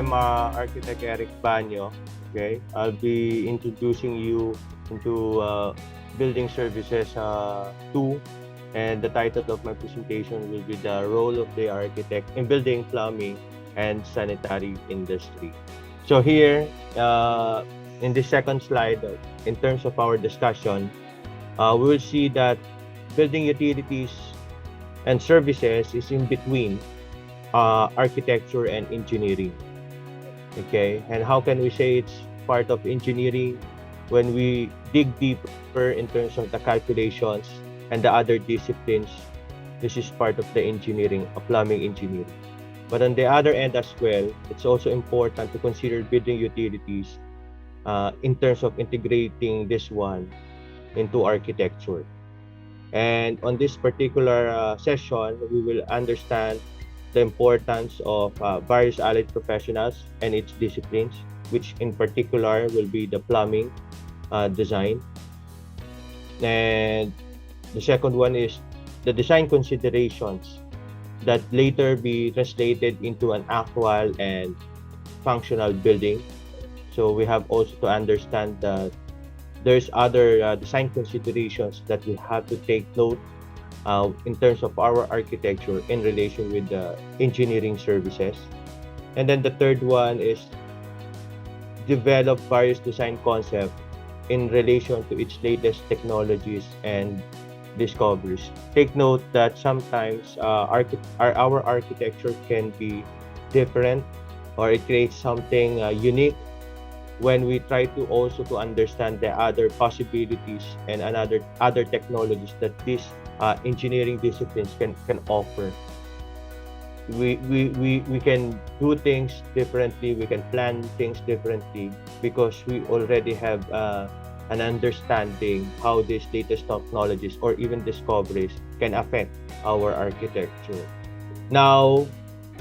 I'm Architect Eric Banyo. Okay, I'll be introducing you into building services 2, and the title of my presentation will be the role of the architect in building, plumbing, and sanitary industry. So here, in the second slide, in terms of our discussion, we will see that building utilities and services is in between architecture and engineering. Okay, and how can we say it's part of engineering? When we dig deeper in terms of the calculations and the other disciplines, this is part of the engineering, plumbing engineering. But on the other end as well, it's also important to consider building utilities in terms of integrating this one into architecture. And on this particular session, we will understand the importance of various allied professionals and its disciplines, which in particular will be the plumbing design. And the second one is the design considerations that later be translated into an actual and functional building. So we have also to understand that there's other design considerations that we have to take note in terms of our architecture in relation with the engineering services. And then the third one is develop various design concepts in relation to its latest technologies and discoveries. Take note that sometimes our architecture can be different, or it creates something unique when we try to also to understand the other possibilities and other technologies that these engineering disciplines can offer. We can do things differently, we can plan things differently, because we already have an understanding how these latest technologies or even discoveries can affect our architecture. Now,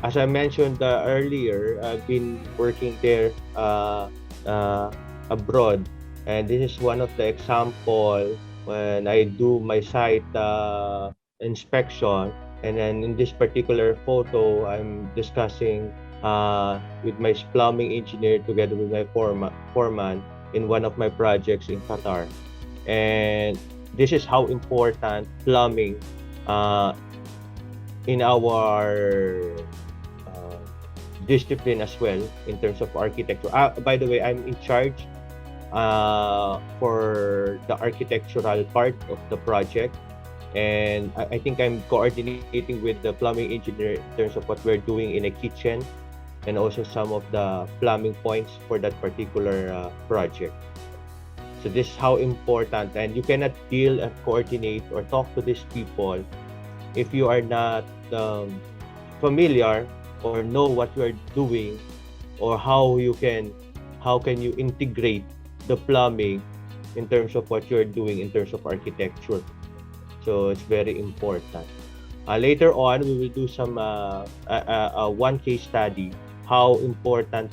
as I mentioned earlier, I've been working there abroad, and this is one of the example when I do my site inspection. And then in this particular photo, I'm discussing with my plumbing engineer together with my foreman in one of my projects in Qatar. And this is how important plumbing in our discipline as well in terms of architecture. By the way, I'm in charge for the architectural part of the project. And I think I'm coordinating with the plumbing engineer in terms of what we're doing in a kitchen, and also some of the plumbing points for that particular project. So this is how important, and you cannot deal and coordinate or talk to these people if you are not familiar or know what you are doing, or how can you integrate the plumbing in terms of what you're doing in terms of architecture. So it's very important. Later on, we will do some one case study, how important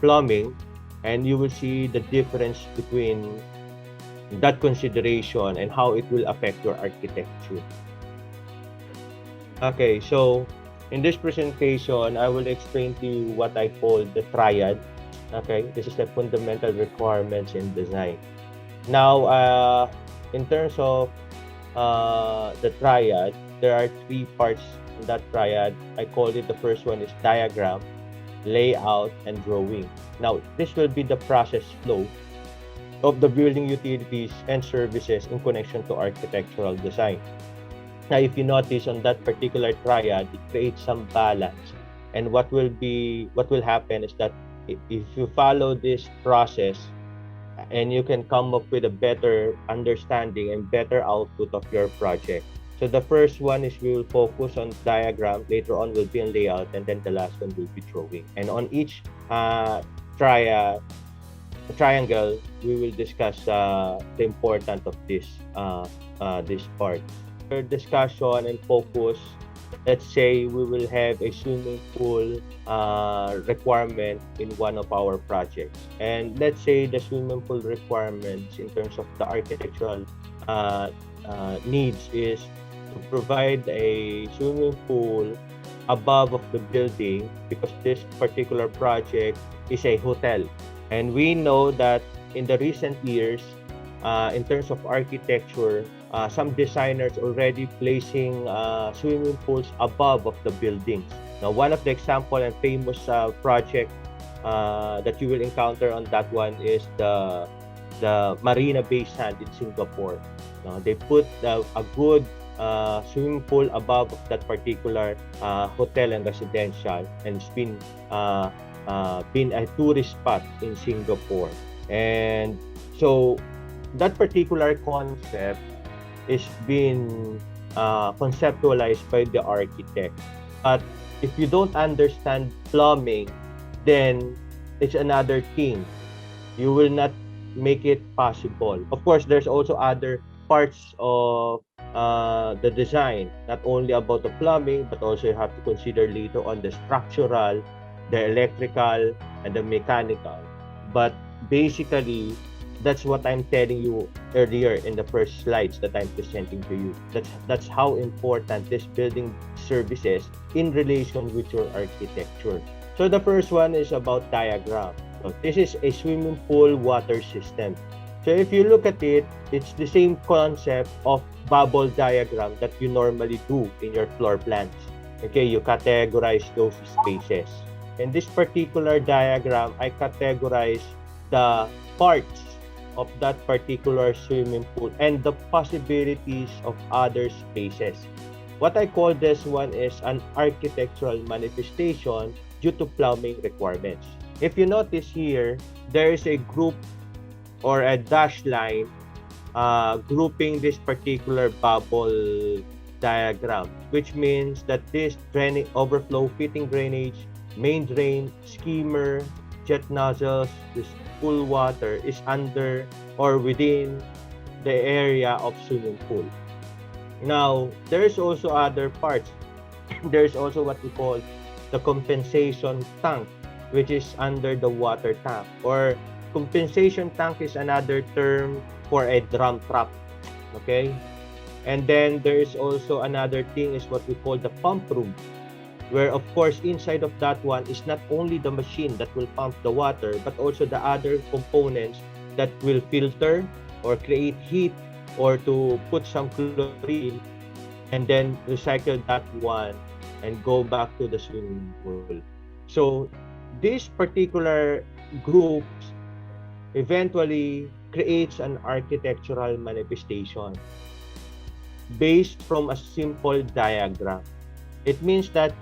plumbing, and you will see the difference between that consideration and how it will affect your architecture. Okay, so in this presentation, I will explain to you what I call the TRIAD. Okay, this is the fundamental requirements in design. Now, in terms of the TRIAD, there are 3 parts in that TRIAD. I call it, the first one is diagram, layout, and drawing. Now, this will be the process flow of the building utilities and services in connection to architectural design. Now, if you notice on that particular TRIAD, it creates some balance. And what will happen is that if you follow this process, and you can come up with a better understanding and better output of your project. So the first one is we will focus on diagram, later on will be on layout, and then the last one will be drawing. And on each triangle, we will discuss the importance of this part. For discussion and focus, let's say we will have a swimming pool requirement in one of our projects. And let's say the swimming pool requirements in terms of the architectural needs is to provide a swimming pool above of the building, because this particular project is a hotel. And we know that in the recent years, in terms of architecture, some designers already placing swimming pools above of the buildings. Now, one of the example and famous project that you will encounter on that one is the Marina Bay Sand in Singapore. They put a good swimming pool above of that particular hotel and residential, and it's been a tourist spot in Singapore. And so that particular concept is being conceptualized by the architect. But if you don't understand plumbing, then it's another thing. You will not make it possible. Of course, there's also other parts of the design, not only about the plumbing, but also you have to consider later on the structural, the electrical, and the mechanical. But basically, that's what I'm telling you earlier in the first slides that I'm presenting to you. That's how important this building services in relation with your architecture. So the first one is about diagram. So this is a swimming pool water system. So if you look at it, it's the same concept of bubble diagram that you normally do in your floor plans. Okay, you categorize those spaces. In this particular diagram, I categorize the parts of that particular swimming pool and the possibilities of other spaces. What I call this one is an architectural manifestation due to plumbing requirements. If you notice here, there is a group or a dash line grouping this particular bubble diagram, which means that this draining overflow fitting drainage, main drain, skimmer, jet nozzles, this pool water is under or within the area of swimming pool. Now, there's also other parts. There's also what we call the compensation tank, which is under the water tank, or compensation tank is another term for a drum trap. Okay, and then there is also another thing is what we call the pump room, where of course inside of that one is not only the machine that will pump the water, but also the other components that will filter or create heat or to put some chlorine and then recycle that one and go back to the swimming pool. So this particular group eventually creates an architectural manifestation based from a simple diagram. It means that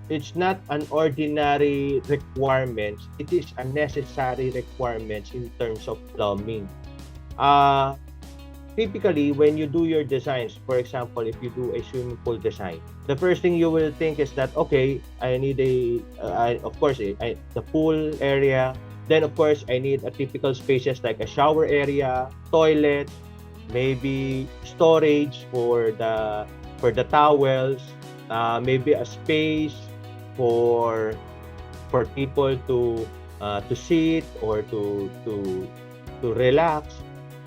it's not an ordinary requirement, it is a necessary requirement in terms of plumbing. Typically, when you do your designs, for example, if you do a swimming pool design, the first thing you will think is that, okay, I need the pool area. Then, of course, I need a typical spaces like a shower area, toilet, maybe storage for the towels, maybe a space for people to sit or to relax.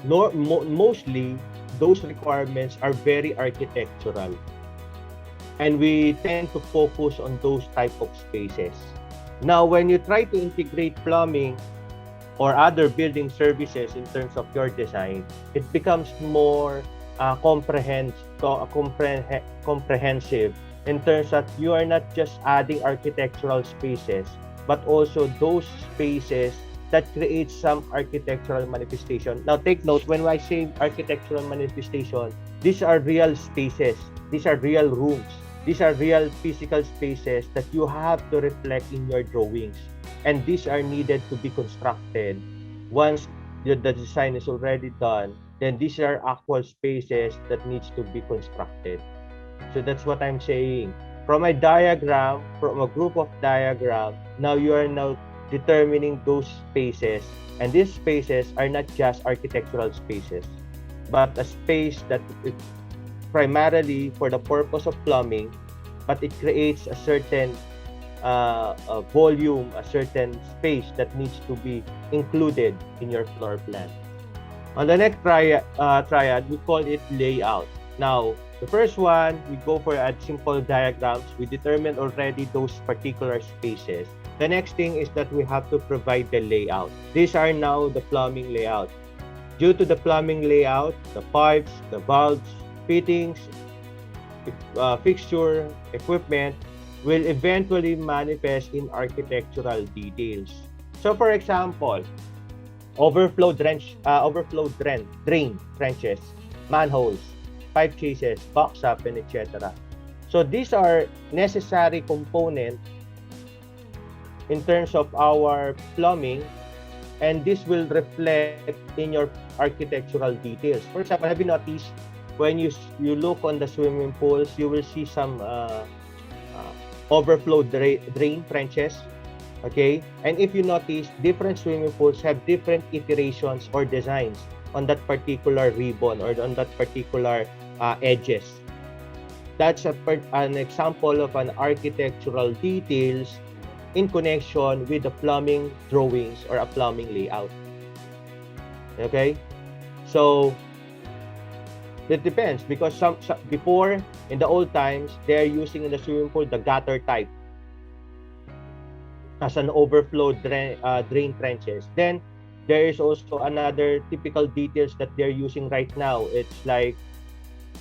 Mostly, those requirements are very architectural, and we tend to focus on those type of spaces. Now, when you try to integrate plumbing or other building services in terms of your design, it becomes more comprehensive in terms that you are not just adding architectural spaces, but also those spaces that create some architectural manifestation. Now, take note, when I say architectural manifestation, these are real spaces, these are real rooms, these are real physical spaces that you have to reflect in your drawings. And these are needed to be constructed. Once the design is already done, then these are actual spaces that needs to be constructed. So that's what I'm saying. From a diagram, from a group of diagram, now you are now determining those spaces, and these spaces are not just architectural spaces, but a space that is primarily for the purpose of plumbing, but it creates a certain volume, a certain space that needs to be included in your floor plan. On the next triad, we call it layout. Now, The first one, we go for a simple diagrams. We determine already those particular spaces. The next thing is that we have to provide the layout. These are now the plumbing layout. Due to the plumbing layout, the pipes, the valves, fittings, fixture, equipment will eventually manifest in architectural details. So for example, drain trenches, manholes, pipe chases, box up, and etc. So these are necessary components in terms of our plumbing, and this will reflect in your architectural details. For example, have you noticed when you look on the swimming pools, you will see some overflow drain trenches. Okay, and if you notice, different swimming pools have different iterations or designs on that particular ribbon or on that particular edges. That's an example of an architectural details in connection with the plumbing drawings or a plumbing layout. Okay, so it depends because some before in the old times they're using in the swimming pool the gutter type as an overflow drain trenches. Then there is also another typical details that they're using right now. It's like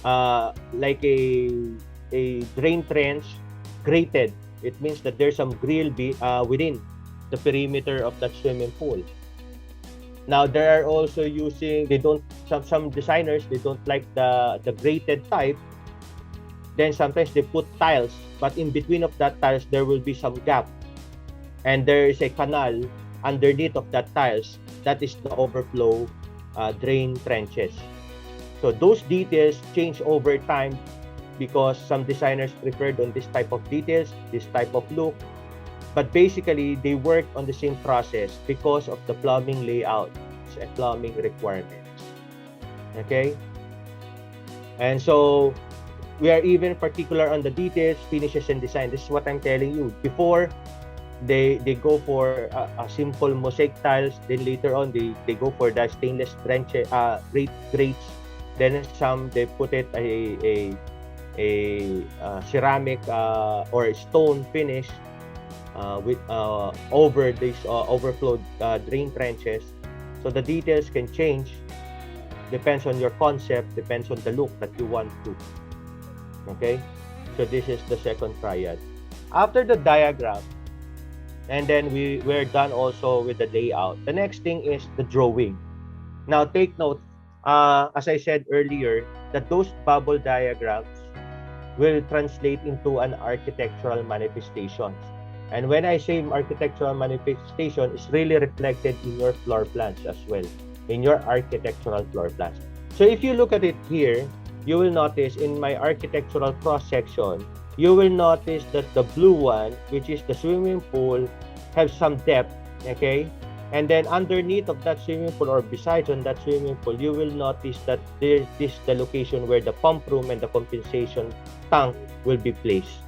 a drain trench grated. It means that there's some grill within the perimeter of that swimming pool. Now there are also using some designers, they don't like the grated type. Then sometimes they put tiles, but in between of that tiles there will be some gap, and there is a canal underneath of that tiles. That is the overflow drain trenches. So those details change over time because some designers preferred on this type of details, this type of look. But basically, they work on the same process because of the plumbing layout and plumbing requirements. Okay? And so, we are even particular on the details, finishes, and design. This is what I'm telling you. Before, they go for a simple mosaic tiles. Then later on, they go for the stainless grates. Then some, they put it a ceramic or stone finish with over these overflow drain trenches. So the details can change, depends on your concept, depends on the look that you want to. Okay, so this is the second triad. After the diagram, and then we're done also with the layout. The next thing is the drawing. Now take note, as I said earlier, that those bubble diagrams will translate into an architectural manifestation. And when I say architectural manifestation, it's really reflected in your floor plans as well, in your architectural floor plans. So if you look at it here, you will notice in my architectural cross-section, you will notice that the blue one, which is the swimming pool, has some depth, okay? And then underneath of that swimming pool or besides on that swimming pool, you will notice that this is the location where the pump room and the compensation tank will be placed.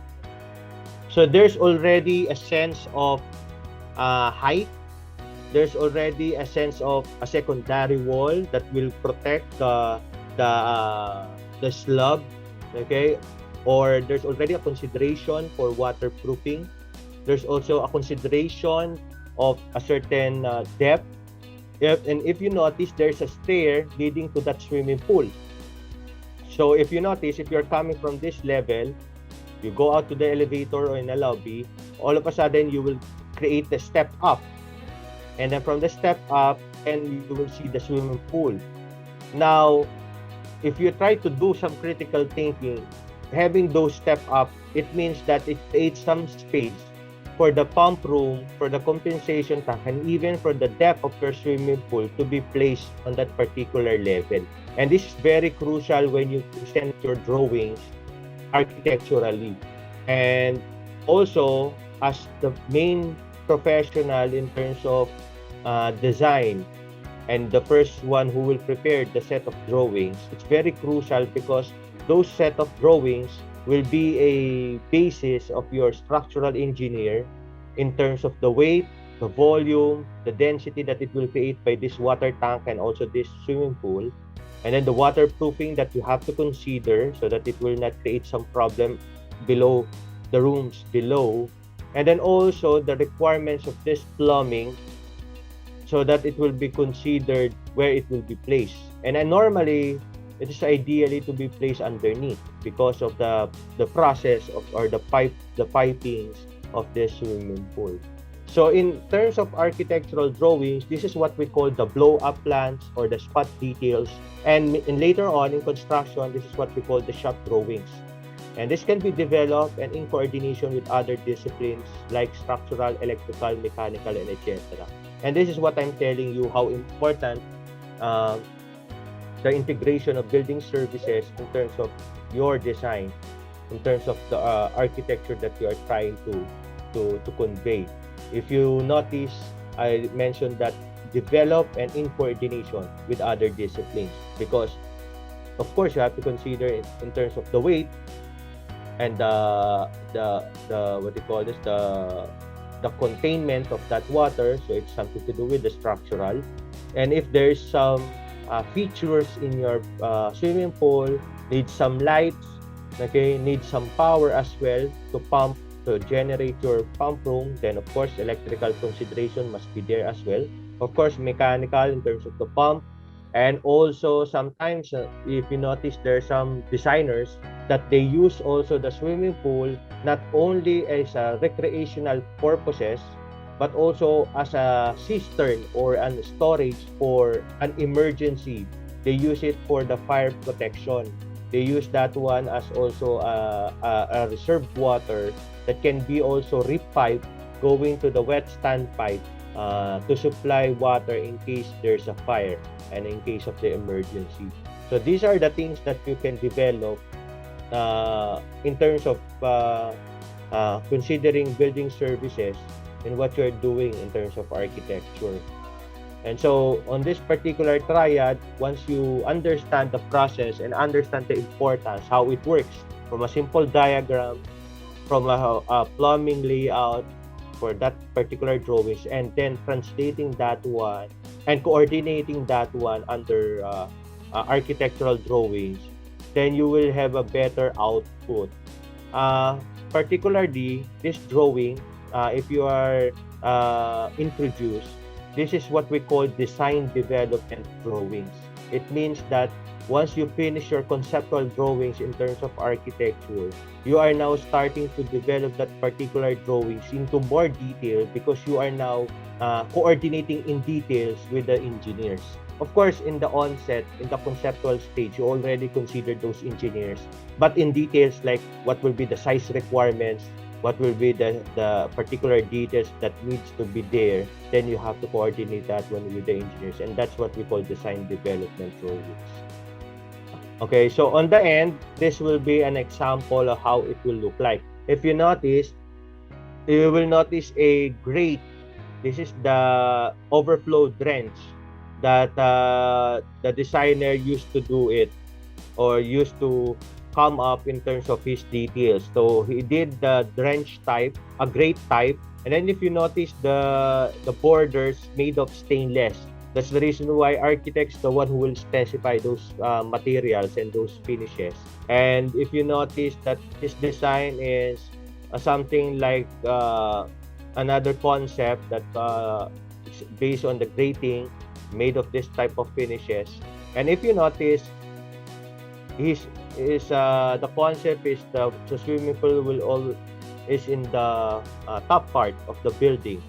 So there's already a sense of height. There's already a sense of a secondary wall that will protect the slab, okay? Or there's already a consideration for waterproofing. There's also a consideration of a certain depth. If you notice, there's a stair leading to that swimming pool. So if you notice, if you're coming from this level, you go out to the elevator or in a lobby, all of a sudden you will create the step up. And then from the step up, and you will see the swimming pool. Now, if you try to do some critical thinking, having those step up, it means that it creates some space for the pump room, for the compensation tank, and even for the depth of your swimming pool to be placed on that particular level. And this is very crucial when you present your drawings architecturally. And also, as the main professional in terms of design, and the first one who will prepare the set of drawings, it's very crucial because those set of drawings will be a basis of your structural engineer in terms of the weight, the volume, the density that it will create by this water tank and also this swimming pool. And then the waterproofing that you have to consider so that it will not create some problem below the rooms below. And then also the requirements of this plumbing so that it will be considered where it will be placed. And then normally it is ideally to be placed underneath because of the process of or the pipings of the swimming pool. So in terms of architectural drawings, this is what we call the blow-up plans or the spot details. And later on in construction, this is what we call the shop drawings. And this can be developed and in coordination with other disciplines like structural, electrical, mechanical, and etc. And this is what I'm telling you how important uh, the integration of building services in terms of your design, in terms of the architecture that you are trying to convey. If you notice, I mentioned that develop and in coordination with other disciplines because of course you have to consider it in terms of the weight and the what do you call this the containment of that water, so it's something to do with the structural. And if there's some features in your swimming pool, need some lights, okay, need some power as well to generate your pump room, then of course electrical consideration must be there as well. Of course mechanical in terms of the pump. And also sometimes if you notice, there are some designers that they use also the swimming pool not only as a recreational purposes but also as a cistern or an storage for an emergency. They use it for the fire protection. They use that one as also a reserved water that can be also repiped going to the wet standpipe to supply water in case there's a fire and in case of the emergency. So these are the things that you can develop in terms of considering building services in what you're doing in terms of architecture. And so on this particular triad, once you understand the process and understand the importance, how it works from a simple diagram, from a plumbing layout for that particular drawings, and then translating that one and coordinating that one under architectural drawings, then you will have a better output. Particularly this drawing, if you are introduced, this is what we call design development drawings. It means that once you finish your conceptual drawings in terms of architecture, you are now starting to develop that particular drawings into more detail because you are now coordinating in details with the engineers. Of course, in the onset, in the conceptual stage, you already considered those engineers. But in details like what will be the size requirements, what will be the particular details that needs to be there, then you have to coordinate that one with the engineers. And that's what we call design development drawings. Okay, so on the end, this will be an example of how it will look like. If you notice, you will notice a grate. This is the overflow drench that the designer used to do it or used to come up in terms of his details. So he did the drench type, a grate type, and then if you notice the borders made of stainless. That's the reason why architects the one who will specify those materials and those finishes. And if you notice that this design is something like another concept that is based on the grating made of this type of finishes. And if you notice, the concept is the swimming pool will all is in the top part of the building.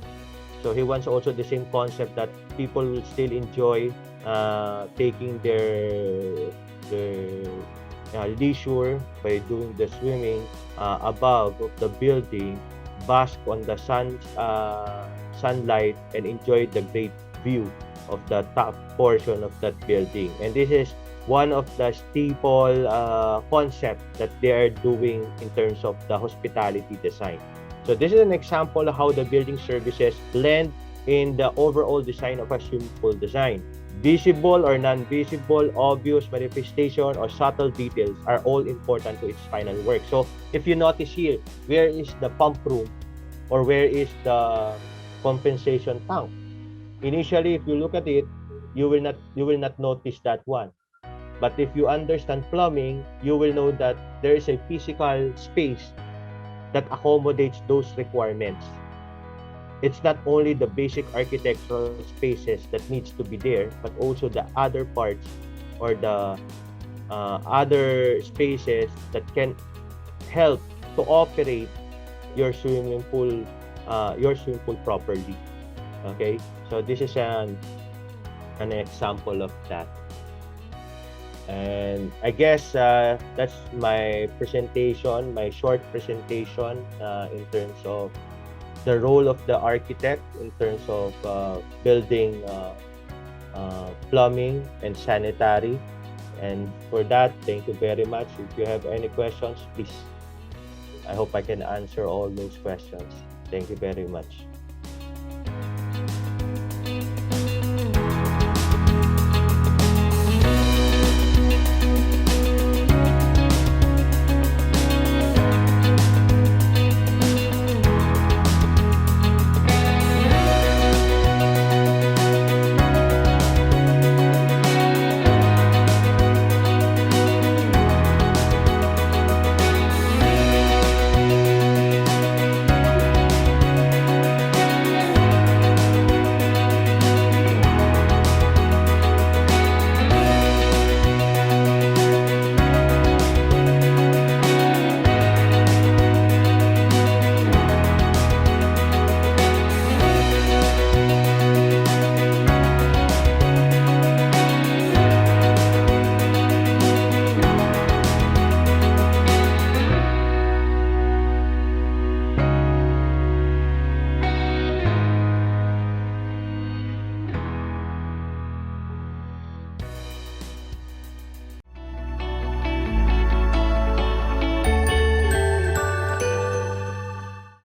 So he wants also the same concept that people will still enjoy taking their leisure by doing the swimming above of the building, bask on the sunlight, and enjoy the great view of the top portion of that building. And this is one of the staple concept that they are doing in terms of the hospitality design. So this is an example of how the building services blend in the overall design of a swimming pool design. Visible or non-visible, obvious manifestation, or subtle details are all important to its final work. So if you notice here, where is the pump room or where is the compensation tank? Initially, if you look at it, you will not notice that one. But if you understand plumbing, you will know that there is a physical space that accommodates those requirements. It's not only the basic architectural spaces that needs to be there, but also the other parts or the other spaces that can help to operate your swimming pool properly. Okay, so this is an example of that. And I guess that's my presentation, my short presentation in terms of the role of the architect in terms of building plumbing and sanitary. And for that, thank you very much. If you have any questions, please. I hope I can answer all those questions. Thank you very much.